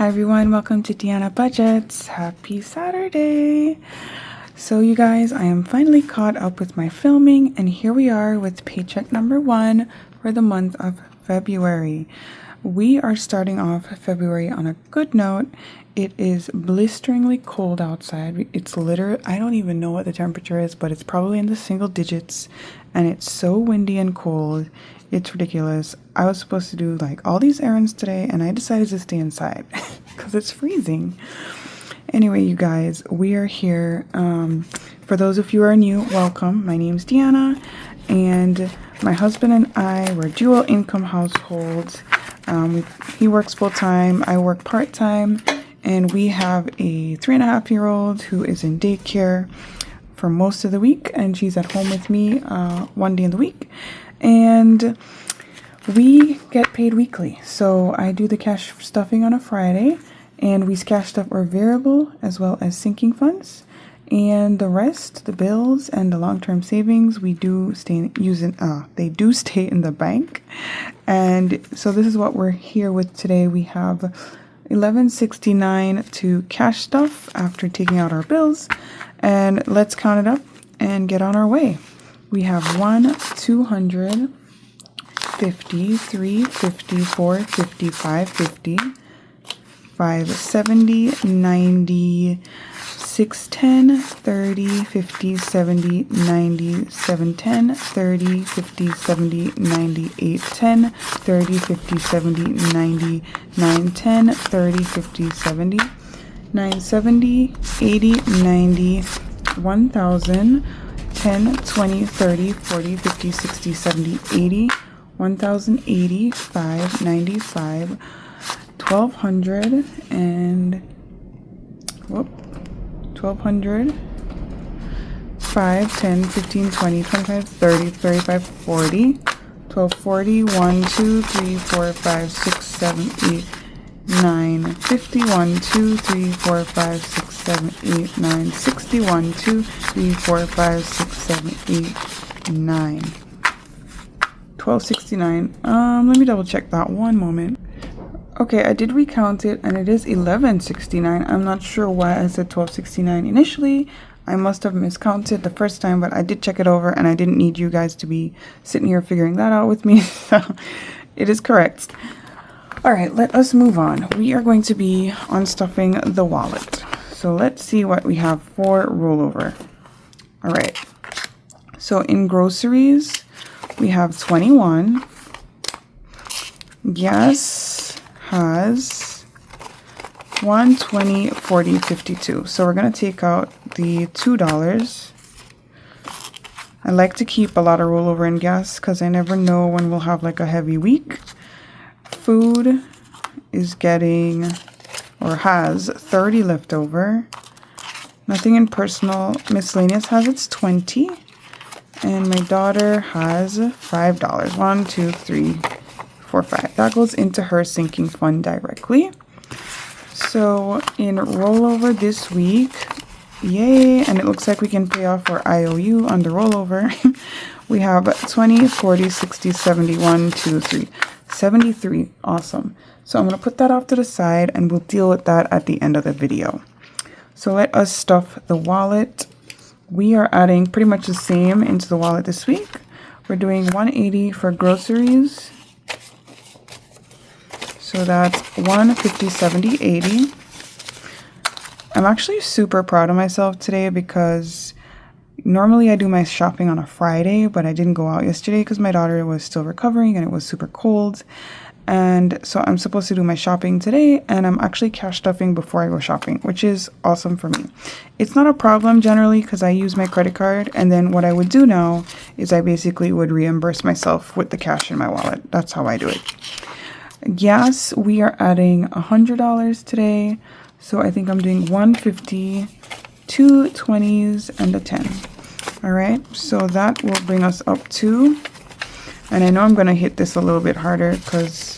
everyone, welcome to Deanna Budgets. Happy Saturday. So you guys, I am finally caught up with my filming, and here we are with paycheck number 1 for the month of February. We are starting off February on a good note. It is blisteringly cold outside. It's literally, I don't even know what the temperature is, but it's probably in the single digits, and it's so windy and cold. It's ridiculous. I was supposed to do like all these errands today, and I decided to stay inside because it's freezing. Anyway, you guys, we are here. For those of you who are new, welcome. My name's Deanna, and my husband and I were dual income households. He works full-time, I work part-time, and we have a 3.5-year-old who is in daycare for most of the week, and she's at home with me one day in the week. And we get paid weekly. So I do the cash stuffing on a Friday, and we cash stuff our variable as well as sinking funds. And the rest, the bills and the long-term savings, we do stay using, they do stay in the bank. And so this is what we're here with today. We have $11.69 to cash stuff after taking out our bills. And let's count it up and get on our way. We have 1, 200, 50, 350, 450, 550, 570, 90, 610, 30, 50, 70, 90, 710, 30, 50, 70, 90, 810, 30, 50, 70, 90, 910, 30, 50, 70, 970, 80, 90, 1000, 10, 20, 30, 40, 50, 60, 70, 80, 1080, 595, 1200, and 1200, 5, 10, 15, 20, 25, 30, 35, 40, 1240, 1, 2, 3, 4, 5, 6, 7, 8, 9, 50, 1, 2, 3, 4, 5, 6, 7, 8, 9, 60, 1, 2, 3, 4, 5, 6, 7, 8, 9. 1269. Let me double check that one moment. Okay, I did recount it, and it is 1169. I'm not sure why I said 1269 initially. I must have miscounted the first time, but I did check it over, and I didn't need you guys to be sitting here figuring that out with me. So it is correct. All right, let us move on. We are going to be unstuffing the wallet. So let's see what we have for rollover. All right. So in groceries, we have 21. Gas has 1, 20, 40, 52. So we're going to take out the $2. I like to keep a lot of rollover in gas because I never know when we'll have like a heavy week. Food is getting, or has, 30 left over. Nothing in personal. Miscellaneous has its 20. And my daughter has $5. 1, 2, 3, 4, 5. That goes into her sinking fund directly. So in rollover this week, yay, and it looks like we can pay off our IOU on the rollover. We have 20, 40, 60, 70, 1, 2, 3. 73. Awesome. So I'm going to put that off to the side, and we'll deal with that at the end of the video. So let us stuff the wallet. We are adding pretty much the same into the wallet this week. We're doing 180 for groceries. So that's 150, 70, 80. I'm actually super proud of myself today because normally I do my shopping on a Friday, but I didn't go out yesterday because my daughter was still recovering and it was super cold. And so I'm supposed to do my shopping today, and I'm actually cash stuffing before I go shopping, which is awesome for me. It's not a problem generally because I use my credit card, and then what I would do now is I basically would reimburse myself with the cash in my wallet. That's how I do it. Gas, we are adding $100 today. So I think I'm doing 150, 2 20s, and a 10. All right, so that will bring us up to, and I know I'm going to hit this a little bit harder because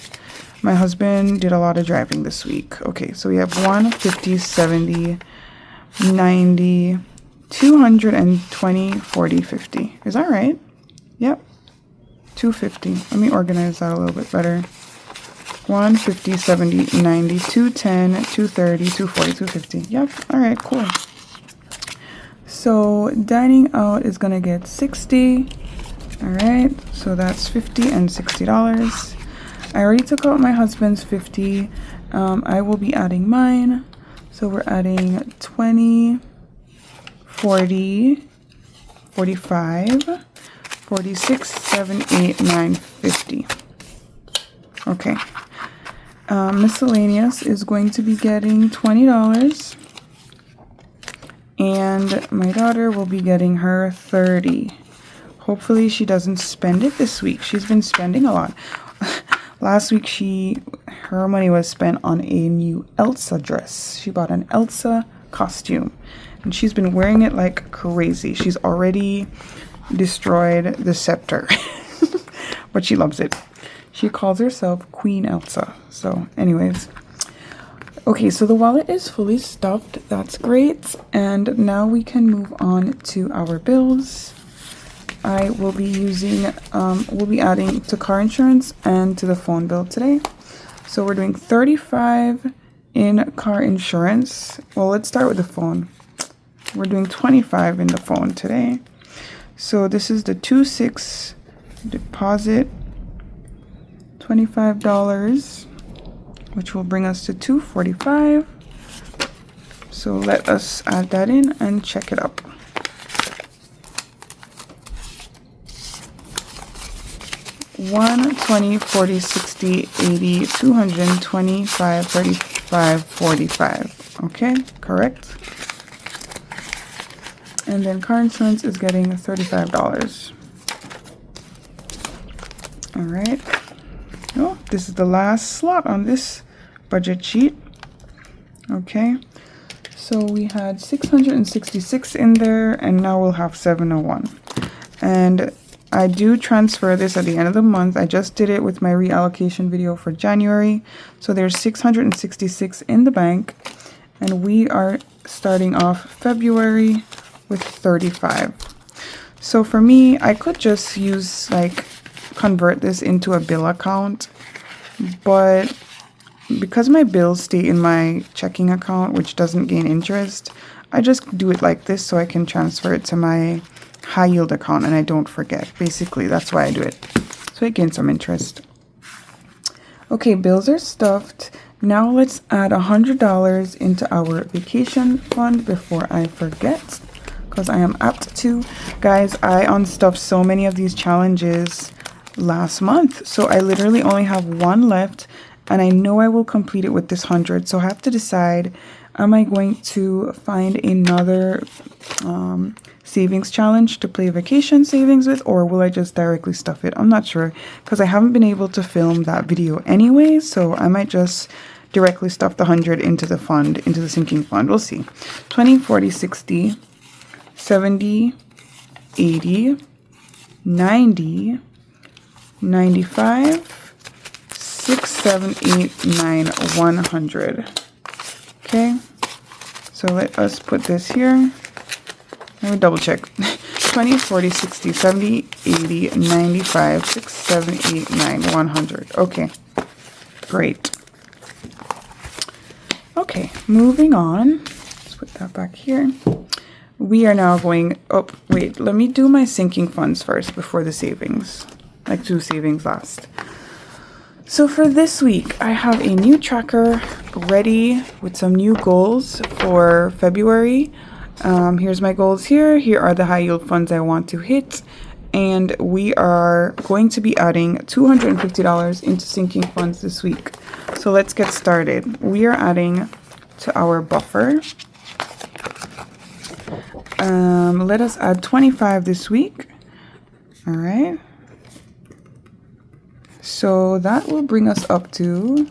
my husband did a lot of driving this week. Okay, so we have 150, 70, 90, 220, 40, 50. Is that right? Yep. 250. Let me organize that a little bit better. 1, 50, 70, 90, 210, 230, 240, 250. Yep. All right, cool. So dining out is gonna get 60. All right, so that's $50 and $60. I already took out my husband's 50. I will be adding mine. So we're adding 20, 40, 45, 46, 7, 8, 9, 50. Okay. Miscellaneous is going to be getting $20. And my daughter will be getting her 30. Hopefully she doesn't spend it this week. She's been spending a lot. Last week her money was spent on a new Elsa dress. She bought an Elsa costume. And she's been wearing it like crazy. She's already destroyed the scepter. But she loves it. She calls herself Queen Elsa. So anyways. Okay, so the wallet is fully stuffed. That's great. And now we can move on to our bills. I will be using, we'll be adding to car insurance and to the phone bill today. So we're doing $35 in car insurance. Well, let's start with the phone. We're doing $25 in the phone today. So this is the 2/6 deposit, $25, which will bring us to $245. So let us add that in and check it up. $1, $20, $40, $60, $80, $225, $35, $45. Okay, correct. And then car insurance is getting $35. All right. Oh, this is the last slot on this budget sheet. Okay. So we had 666 in there, and now we'll have 701. And I do transfer this at the end of the month. I just did it with my reallocation video for January. So there's 666 in the bank, and we are starting off February with 35. So for me, I could just use convert this into a bill account, but because my bills stay in my checking account, which doesn't gain interest, I just do it like this so I can transfer it to my high yield account and I don't forget. Basically, that's why I do it. So it gains some interest. Okay, bills are stuffed. Now let's add $100 into our vacation fund before I forget, because I am apt to. Guys, I unstuffed so many of these challenges last month, so I literally only have one left, and I know I will complete it with this 100. So I have to decide, am I going to find another savings challenge to play vacation savings with, or will I just directly stuff it? I'm not sure, because I haven't been able to film that video anyway, so I might just directly stuff the 100 into the fund, into the sinking fund. We'll see. 20, 40, 60, 70, 80, 90, 95, 6, 7, 8, 9, 100. Okay, so let us put this here. Let me double check. 20, 40, 60, 70, 80, 95, 6, 7, 8, 9, 100. Okay, great. Okay, moving on. Let's put that back here. We are now going, oh, wait, let me do my sinking funds first before the savings. Like do savings last. So for this week, I have a new tracker ready with some new goals for February. Here's my goals here. Here are the high yield funds I want to hit. And we are going to be adding $250 into sinking funds this week. So let's get started. We are adding to our buffer. Let us add 25 this week. All right. So that will bring us up to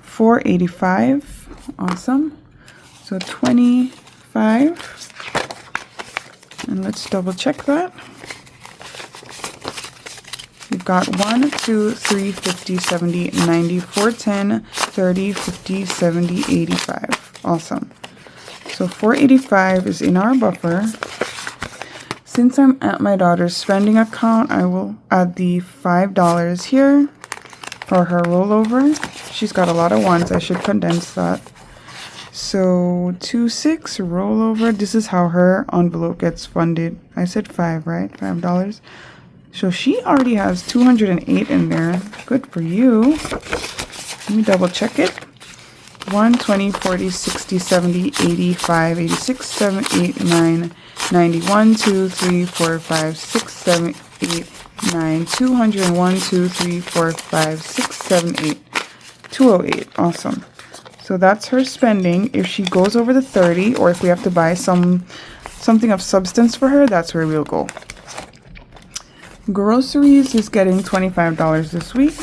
485. Awesome. So 25. And let's double check that. We've got 1, 2, 3, 50, 70, 90, 410, 30, 50, 70, 85. Awesome. So 485 is in our buffer. Since I'm at my daughter's spending account, I will add the $5 here. or her rollover. She's got a lot of ones. I should condense that. So 2/6 rollover. This is how her envelope gets funded. I said 5, right? $5. So she already has 208 in there. Good for you. Let me double check it. 1, 20, 40, 60, 70, 85, 86, 7, 8, 9, 90, 1, 2, 3, 4, 5, 6, 7, 8, 9, 201, 2, 3, 4, 5, 6, 7, 8, 208. Awesome. So that's her spending. If she goes over the 30, or if we have to buy something of substance for her, that's where we'll go. Groceries is getting $25 this week.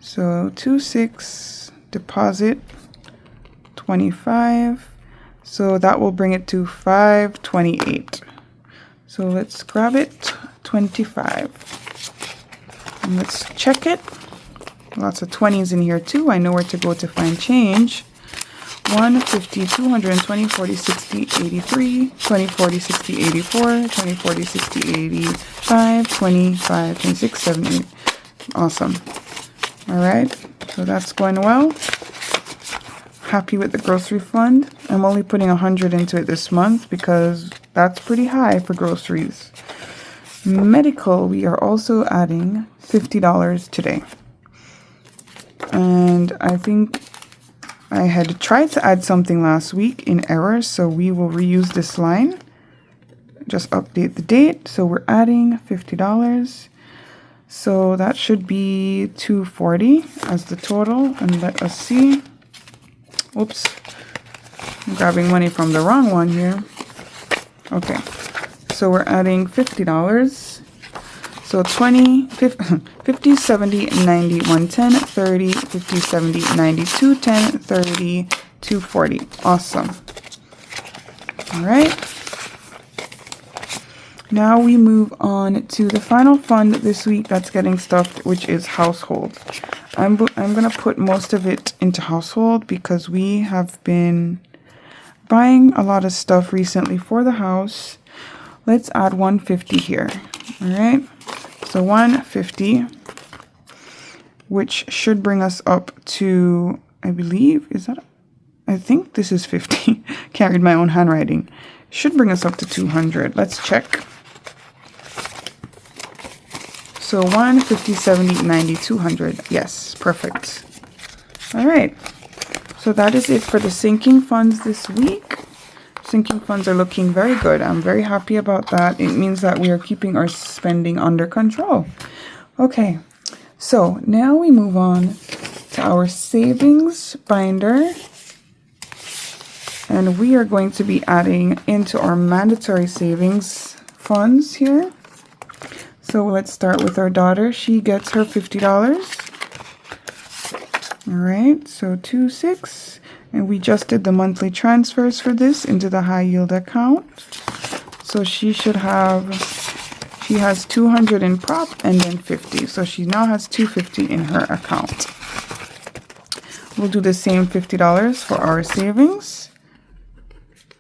So 2/6 deposit 25. So that will bring it to 528. So let's grab it, 25. And let's check it. Lots of 20s in here too. I know where to go to find change. 1, 50, 200, 20, 40, 60, 83, 20, 40, 60, 84, 20, 40, 60, 85, 25, 26, 78. Awesome. All right. So that's going well. Happy with the grocery fund. I'm only putting 100 into it this month because that's pretty high for groceries. Medical, we are also adding $50 today. And I think I had tried to add something last week in error, so we will reuse this line. Just update the date. So we're adding $50. So that should be $240 as the total. And let us see. Oops. I'm grabbing money from the wrong one here. Okay. So we're adding $50. So 20, 50, 70, 90, 110, 30, 50, 70, 90, 210, 30, 240. Awesome. All right. Now we move on to the final fund this week that's getting stuffed, which is household. I'm going to put most of it into household because we have been buying a lot of stuff recently for the house. Let's add 150 here. All right. So 150, which should bring us up to, I believe, I think this is 50. Can't read my own handwriting. Should bring us up to 200. Let's check. So 150, 70, 90, 200. Yes, perfect. All right. So that is it for the sinking funds this week. Sinking funds are looking very good. I'm very happy about that. It means that we are keeping our spending under control. Okay, so now we move on to our savings binder. And we are going to be adding into our mandatory savings funds here. So let's start with our daughter. She gets her $50. All right, so 2/6. And we just did the monthly transfers for this into the high yield account. So she has 200 in prop and then 50. So she now has 250 in her account. We'll do the same $50 for our savings.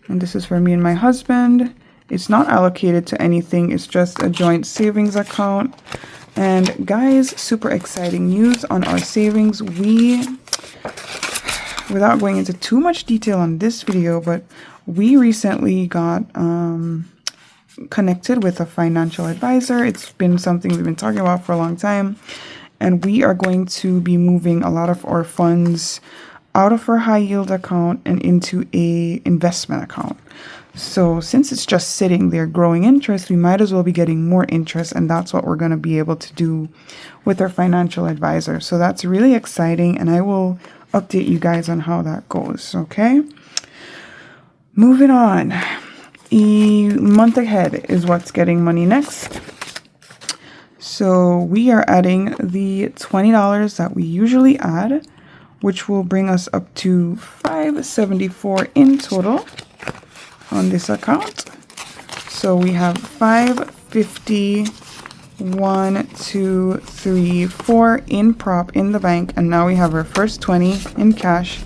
And this is for me and my husband. It's not allocated to anything. It's just a joint savings account. And guys, super exciting news on our savings. Without going into too much detail on this video, but we recently got connected with a financial advisor. It's been something we've been talking about for a long time. And we are going to be moving a lot of our funds out of our high yield account and into a investment account. So since it's just sitting there growing interest, we might as well be getting more interest. And that's what we're going to be able to do with our financial advisor. So that's really exciting. And I will update you guys on how that goes. Okay. Moving on. A month ahead is what's getting money next. So we are adding the $20 that we usually add, which will bring us up to $574 in total on this account. So we have $550, 1, 2, 3, 4 in prop in the bank, and now we have our first 20 in cash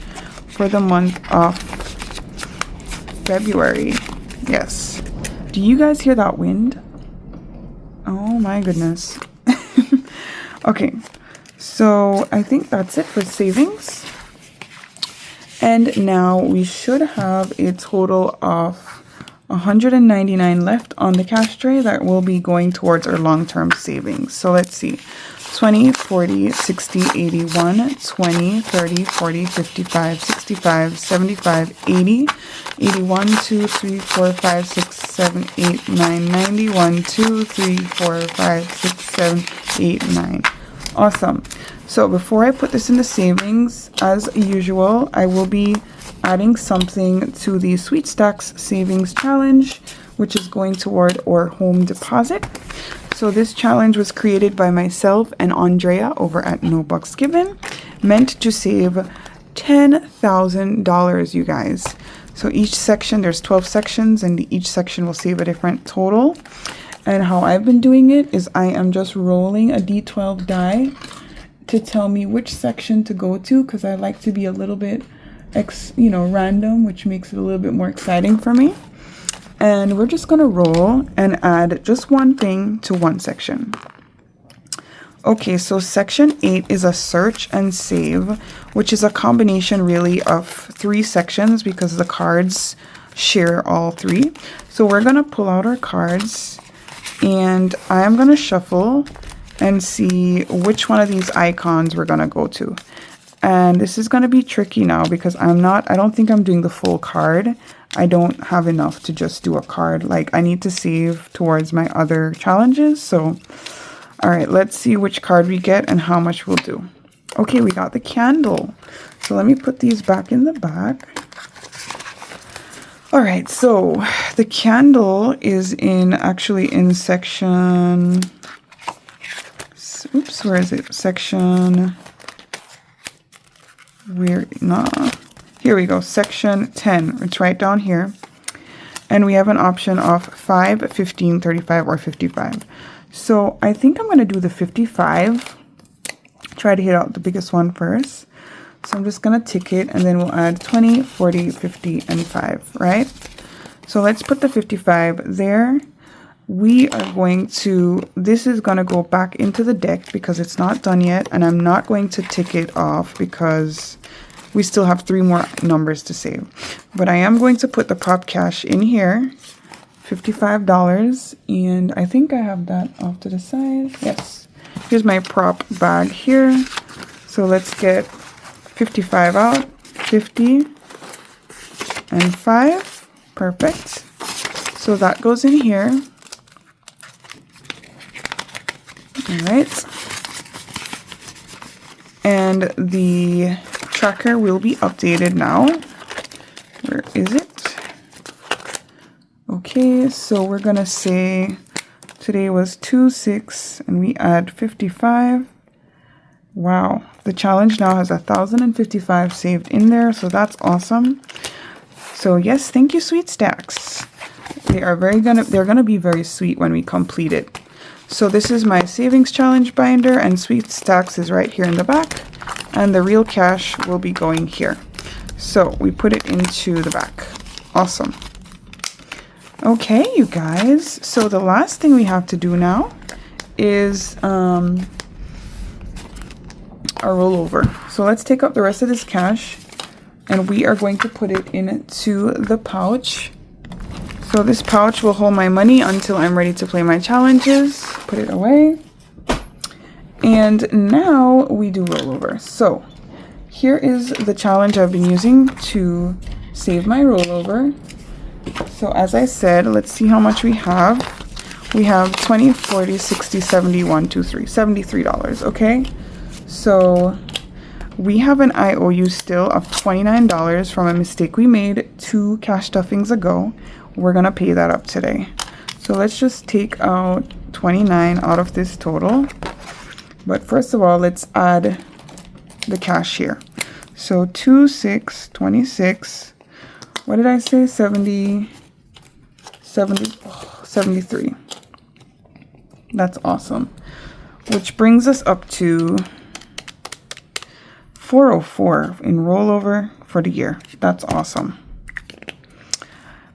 for the month of February. Yes. Do you guys hear that wind? Oh my goodness. Okay. So I think that's it for savings. And now we should have a total of $199 left on the cash tray that will be going towards our long-term savings. So let's see. 20, 40, 60, 81, 20, 30, 40, 55, 65, 75, 80, 81, 2, 3, 4, 5, 6, 7, 8, 9, 91, 2, 3, 4, 5, 6, 7, 8, 9. Awesome. So before I put this in the savings, as usual, I will be adding something to the Sweet Stacks Savings Challenge, which is going toward our home deposit. So this challenge was created by myself and Andrea over at No Bucks Given, meant to save $10,000, you guys. So each section, there's 12 sections, and each section will save a different total. And how I've been doing it is I am just rolling a D12 die to tell me which section to go to, because I like to be a little bit random, which makes it a little bit more exciting for me. And we're just gonna roll and add just one thing to one section. Okay, so section 8 is a search and save, which is a combination really of 3 sections because the cards share all 3. So we're gonna pull out our cards, and I'm gonna shuffle and see which one of these icons we're gonna go to. And this is gonna be tricky now because I don't think I'm doing the full card. I don't have enough to just do a card. Like, I need to save towards my other challenges. So, all right, let's see which card we get and how much we'll do. Okay, we got the candle. So let me put these back in the back. All right, so the candle is actually in section, oops, where is it? Section, here we go, section 10. It's right down here. And we have an option of 5, 15, 35, or 55. So I think I'm going to do the 55. Try to hit out the biggest one first. So I'm just going to tick it, and then we'll add 20, 40, 50, and 5, right? So let's put the 55 there. We are going to, this is going to go back into the deck because it's not done yet, and I'm not going to tick it off because we still have 3 more numbers to save. But I am going to put the prop cash in here, $55, and I think I have that off to the side. Yes. Here's my prop bag here. So let's get 55 out, 50, and 5. Perfect. So that goes in here. All right. And the tracker will be updated now. Where is it? Okay, so we're going to say today was 2/6 and we add 55. Wow, the challenge now has 1,055 saved in there, so that's awesome. So yes, thank you, Sweet Stacks. They're gonna be very sweet when we complete it. So this is my savings challenge binder, and Sweet Stacks is right here in the back, and the real cash will be going here. So we put it into the back. Awesome. Okay, you guys. So the last thing we have to do now is a rollover. So let's take up the rest of this cash, and we are going to put it into the pouch. So this pouch will hold my money until I'm ready to play my challenges. Put it away. And now we do rollover. So here is the challenge I've been using to save my rollover. So as I said, let's see how much we have. We have 20, 40, 60, 70, 1, 2, 3, $73, okay? So we have an IOU still of $29 from a mistake we made 2 cash stuffings ago. We're gonna pay that up today. So let's just take out 29 out of this total. But first of all, let's add the cash here. So 2, 6, 26. What did I say? 73. That's awesome. Which brings us up to 404 in rollover for the year. That's awesome.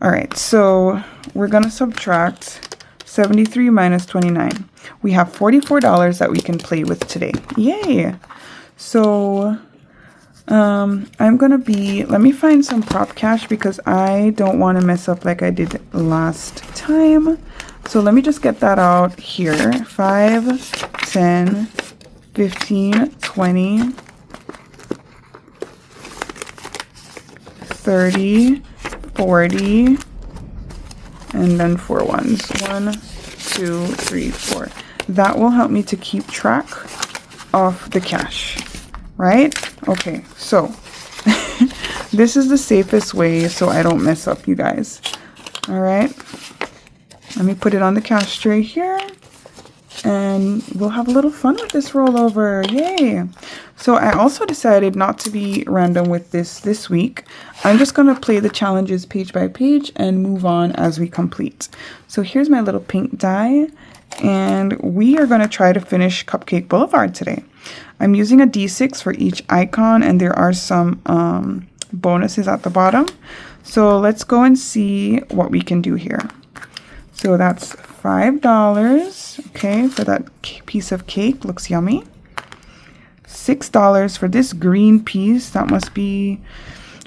All right, so we're gonna subtract 73 minus 29. We have $44 that we can play with today. Yay! So I'm gonna let me find some prop cash because I don't want to mess up like I did last time. So let me just get that out here. 5, 10, 15, 20, 30, 40, and then 4 ones. 1, 2, 3, 4. That will help me to keep track of the cash, right? Okay, so this is the safest way so I don't mess up, you guys. All right, let me put it on the cash tray here, and we'll have a little fun with this rollover. Yay! So I also decided not to be random with this week. I'm just going to play the challenges page by page and move on as we complete. So here's my little pink die, and we are going to try to finish Cupcake Boulevard today. I'm using a D6 for each icon, and there are some bonuses at the bottom. So let's go and see what we can do here. So that's $5, okay, for that piece of cake. Looks yummy. $6 for this green piece. That must be,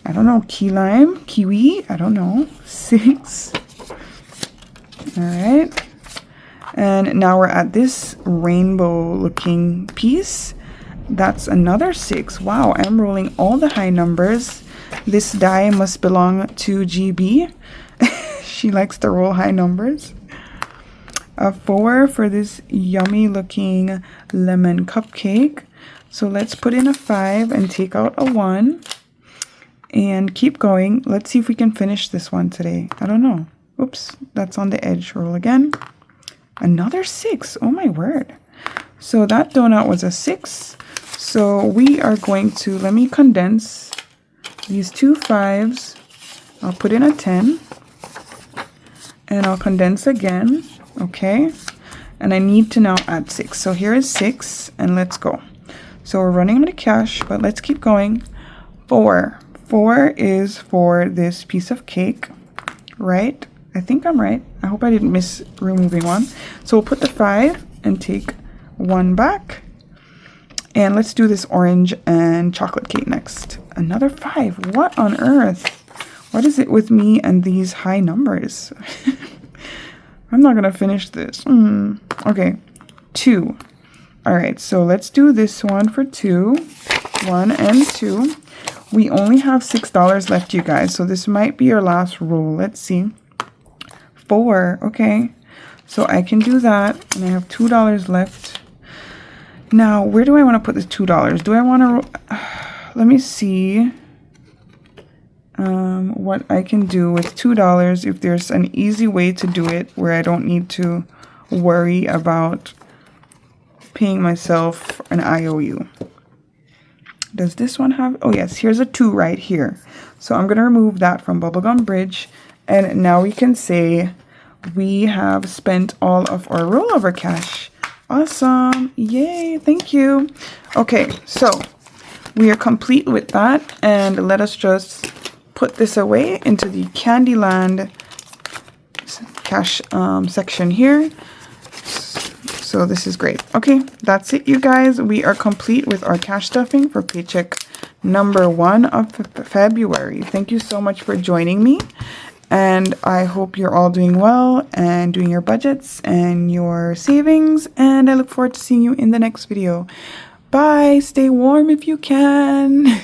I don't know, key lime, kiwi, I don't know. 6. All right. And now we're at this rainbow looking piece. That's another 6. Wow, I'm rolling all the high numbers. This die must belong to GB. She likes to roll high numbers. A 4 for this yummy looking lemon cupcake. So let's put in a 5 and take out a 1 and keep going. Let's see if we can finish this one today. I don't know. Oops, that's on the edge. Roll again. Another 6. Oh my word. So that donut was a 6. So we are going to, let me condense these 2 5s. I'll put in a 10. And I'll condense again. Okay. And I need to now add 6. So here is 6 and let's go. So we're running out of cash, but let's keep going. 4. 4 is for this piece of cake, right? I think I'm right. I hope I didn't miss removing one. So we'll put the 5 and take 1 back. And let's do this orange and chocolate cake next. Another 5. What on earth? What is it with me and these high numbers? I'm not going to finish this. Okay. 2. All right. So let's do this one for 2. 1 and 2. We only have $6 left, you guys. So this might be our last roll. Let's see. 4. Okay. So I can do that. And I have $2 left. Now, where do I want to put this $2? Do I want to... let me see what I can do with $2 if there's an easy way to do it where I don't need to worry about paying myself an IOU. Does this one have... oh yes, here's a 2 right here. So I'm going to remove that from Bubblegum Bridge. And now we can say we have spent all of our rollover cash. Awesome. Yay. Thank you. Okay, so we are complete with that. And let us just put this away into the Candyland cash section here. So this is great. Okay, that's it, you guys. We are complete with our cash stuffing for paycheck number 1 of February. Thank you so much for joining me. And I hope you're all doing well and doing your budgets and your savings. And I look forward to seeing you in the next video. Bye. Stay warm if you can.